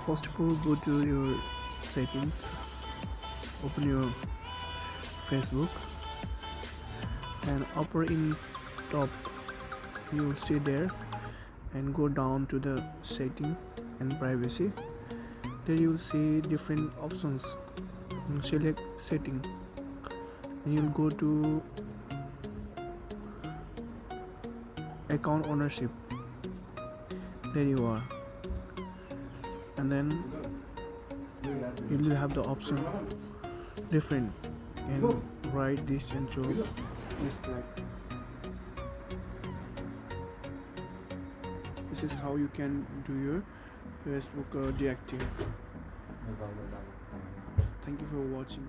First of all, go to your settings, open your Facebook, and upper in top you see there, and go down to the setting and privacy. There you see different options. Select setting and you'll go to account ownership. There you are, and then you will have the option different, and write this and show this flag. This is how you can do your Facebook deactivate. Thank you for watching.